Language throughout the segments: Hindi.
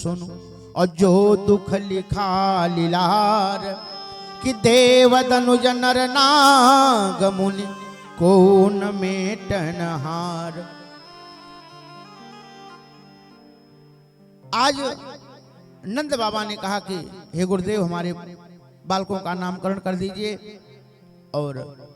सुनो और जो दुख लिखा लीलार कि देवदनुज नर नाग मुनि को न मेटनहार। आज नंद बाबा ने कहा कि हे गुरुदेव हमारे बालकों का नामकरण कर दीजिए। और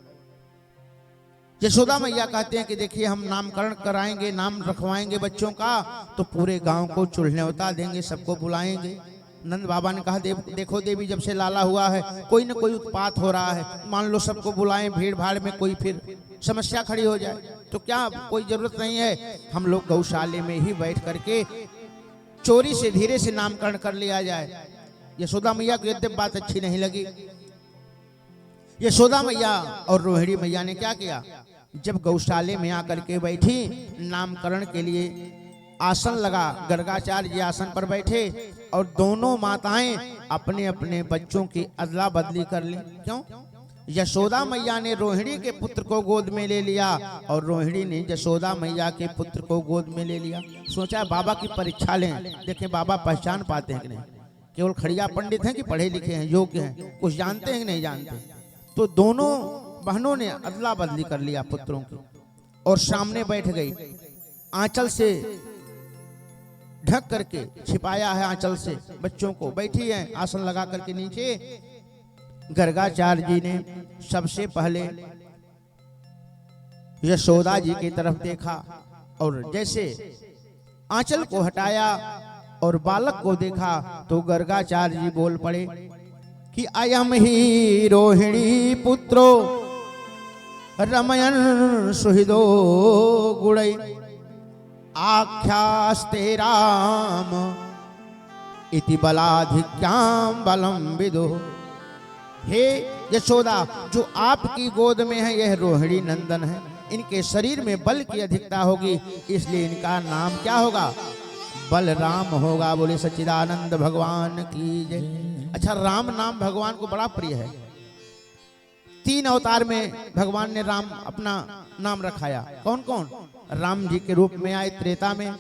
यशोदा मैया कहते हैं कि देखिए हम नामकरण कराएंगे, नाम रखवाएंगे बच्चों का तो पूरे गांव को चुल्हनेवता देंगे, सबको बुलाएंगे। नंद बाबा ने कहा देखो देवी जब से लाला हुआ है कोई न कोई उत्पात हो रहा है, मान लो सबको बुलाएं, भीड़ भाड़ में कोई फिर समस्या खड़ी हो जाए तो क्या कोई जरूरत नहीं है, हम लोग गौशाले में ही बैठ करके चोरी से धीरे से नामकरण कर लिया जाए। यशोदा मैया को यद्यप बात अच्छी नहीं लगी। यशोदा मैया और रोहिणी मैया ने क्या किया, जब गौशाले में आकर के बैठी नामकरण के लिए आसन लगा, गर्गाचार्य जी आसन पर बैठे और दोनों माताएं अपने अपने बच्चों की अदला बदली कर ली। क्यों? यशोदा मैया ने रोहिणी के पुत्र को गोद में ले लिया और रोहिणी ने यशोदा मैया के पुत्र को गोद में ले लिया। सोचा बाबा की परीक्षा लें, देखें बाबा पहचान पाते हैं कि नहीं, केवल खड़िया पंडित हैं कि पढ़े लिखे हैं, योग्य हैं, कुछ जानते हैं कि नहीं जानते। तो दोनों बहनों ने अदला बदली कर लिया पुत्रों की और सामने बैठ गई। आंचल से ढक करके छिपाया है, आंचल से बच्चों को बैठी है आसन लगा करके नीचे। गर्गाचार्य जी ने सबसे पहले यशोदा जी की तरफ देखा और जैसे आंचल को हटाया और बालक को देखा तो गर्गाचार्य जी बोल पड़े कि अयम ही रोहिणी पुत्रो रमयन सुहृदो गुणै आख्यास्ते राम इति बलाधिक्याम बलम विदो। हे यशोदा जो आपकी गोद में है यह रोहिणी नंदन है, इनके शरीर में बल की अधिकता होगी इसलिए इनका नाम क्या होगा, बलराम होगा। बोले सच्चिदानंद भगवान की जय। अच्छा, राम नाम भगवान को बड़ा प्रिय है। 3 अवतार में भगवान ने राम अपना नाम रखाया। कौन कौन? राम जी के रूप में आए त्रेता में,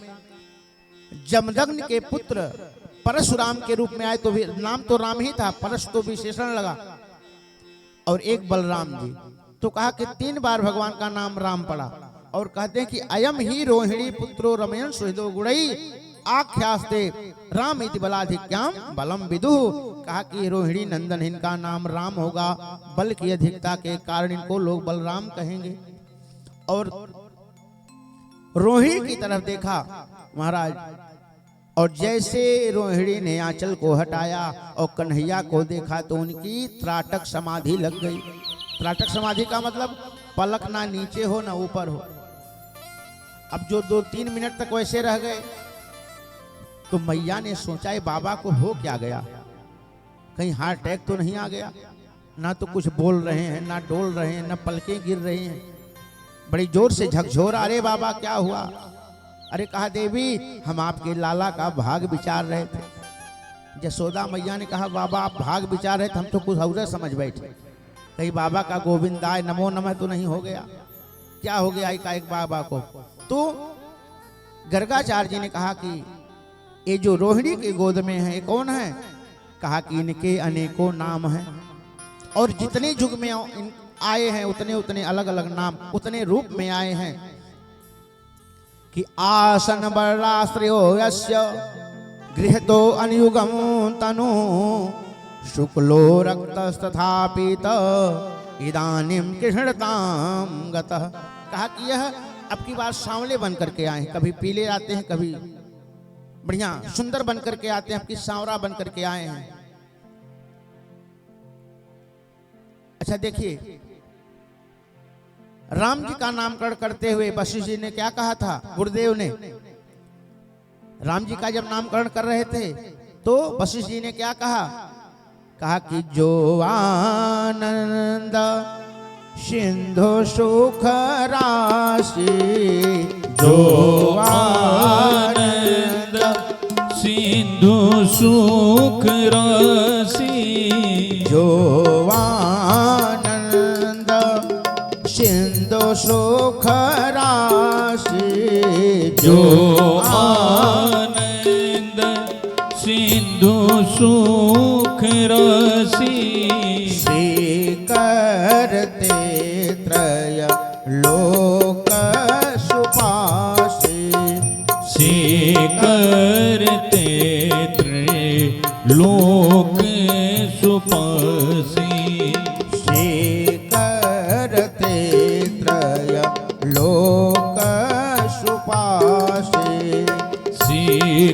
जमदग्नि के पुत्र परशुराम के रूप में आए तो भी नाम तो राम ही था, परश तो विशेषण लगा, और एक बलराम जी। तो कहा कि 3 बार भगवान का नाम राम पड़ा और कहते हैं कि अयम ही रोहिणी पुत्रो रमयन सुहृदो गुणै आख्यास्ते राम इति बलाधिक्याम बलम विदुः। कहा कि रोहिणी नंदन इनका नाम राम होगा, बल की अधिकता के कारण इनको लोग बलराम कहेंगे। और रोहिणी की तरफ देखा महाराज और जैसे रोहिणी ने आंचल को हटाया और कन्हैया को देखा तो उनकी त्राटक समाधि लग गई। त्राटक समाधि का मतलब पलक ना नीचे हो ना ऊपर हो। अब जो 2-3 मिनट तक वैसे रह गए तो मैया ने सोचा है बाबा को हो क्या गया, कहीं हार्ट अटैक तो नहीं आ गया, ना तो कुछ बोल रहे हैं, ना डोल रहे हैं, ना पलकें गिर रही हैं, बड़ी जोर से झकझोर। अरे बाबा क्या हुआ? अरे कहा देवी हम आपके लाला का भाग विचार रहे थे। यशोदा मैया ने कहा बाबा आप भाग विचार रहे थे, हम तो कुछ और समझ बैठे, कहीं बाबा का गोविंदाय नमो नमः तो नहीं हो गया, क्या हो गया एकाएक बाबा को। तो गर्गाचार्य जी ने कहा कि ये जो रोहिणी की गोद में है ये कौन है? कहा कि इनके अनेकों नाम हैं और जितने युग में आए हैं उतने उतने अलग अलग नाम, उतने रूप में आए हैं कि आसन बलाश्रयो यस्य गृहतो अनुयुगम तनु शुक्लो रक्तस्तथा पीत इदानीं कृष्णताम गतः। कहा कि यह अब की बार सांवले बन करके आए हैं, कभी पीले आते हैं, कभी बढ़िया सुंदर बन करके आते हैं, आपकी सांवरा बन करके आए हैं। अच्छा देखिए राम जी का नामकरण करते हुए वशिष्ठ जी ने क्या कहा था, गुरुदेव ने राम जी का जब नामकरण कर रहे थे तो वशिष्ठ जी ने क्या कहा, कहा कि जो आनंद सिंधु सुख राशि, जो आनंद सिंधु सुख राशि, जो आनंद सिंधु सुख राशि, जो आनंद सिंधु सुख रसी करते त्रय लोक सुपासी करते लोक सुपासी करते त्रय लोक सुपासी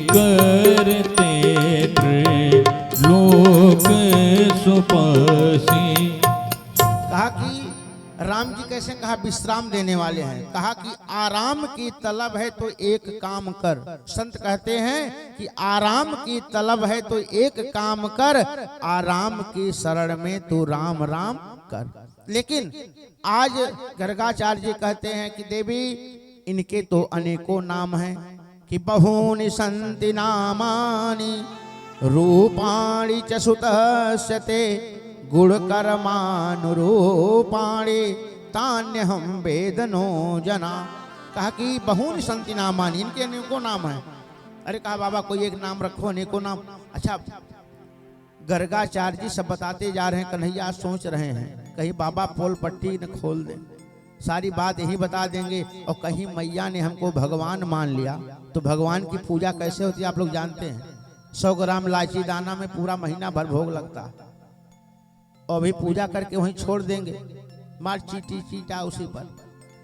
करते लोक सुपासी। कहा कि राम जी कैसे कहा विश्राम देने वाले हैं, कहा कि आराम की तलब है तो एक काम कर। संत कहते हैं कि आराम की तलब है तो एक काम कर, आराम की शरण में तू राम राम कर। लेकिन आज गर्गाचार्य जी कहते हैं कि देवी इनके तो अनेकों नाम हैं कि बहूनि संति नामानि रूपाणि च सुतस्य ते गुणकर्मानुरूपाणि तान्यहं वेदनो जना। कहा कि बहूनि संति नामानि, इनके अनेकों नाम हैं। अरे कहा बाबा कोई एक नाम रखो, अनेकों नाम। अच्छा गर्गाचार्य जी सब बताते जा रहे हैं, कन्हैया सोच रहे हैं कहीं बाबा पोल पट्टी न खोल दे, सारी बात यही बता देंगे और कहीं मैया ने हमको भगवान मान लिया तो भगवान की पूजा कैसे होती है आप लोग जानते हैं। 100 ग्राम इलायची दाना में पूरा महीना भर भोग लगता है और अभी पूजा करके वहीं छोड़ देंगे, मार चीटी चीटा उसी पर।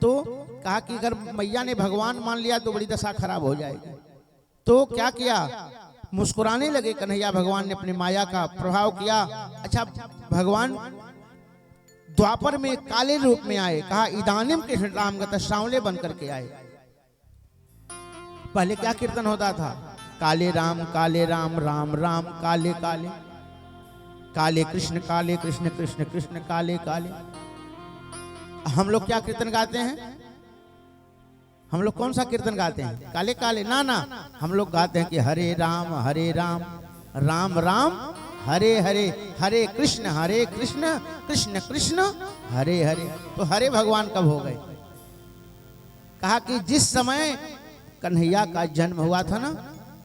तो कहा कि अगर मैया ने भगवान मान लिया तो बड़ी दशा खराब हो जाएगी। तो क्या किया, मुस्कुराने लगे कन्हैया। भगवान ने अपनी माया का प्रभाव किया। अच्छा भगवान द्वापर में काले रूप में आए, कहा इदानिम के राम गत सांवले बन करके आए। पहले क्या कीर्तन होता था, काले राम राम राम काले काले, काले कृष्ण कृष्ण कृष्ण काले काले। हम लोग क्या कीर्तन गाते हैं, हम लोग कौन सा कीर्तन गाते हैं, काले काले ना ना, हम लोग गाते हैं कि हरे राम राम राम हरे हरे, हरे कृष्ण कृष्ण कृष्ण हरे हरे। तो हरे भगवान कब हो गए, कहा कि जिस समय कन्हैया का जन्म हुआ था ना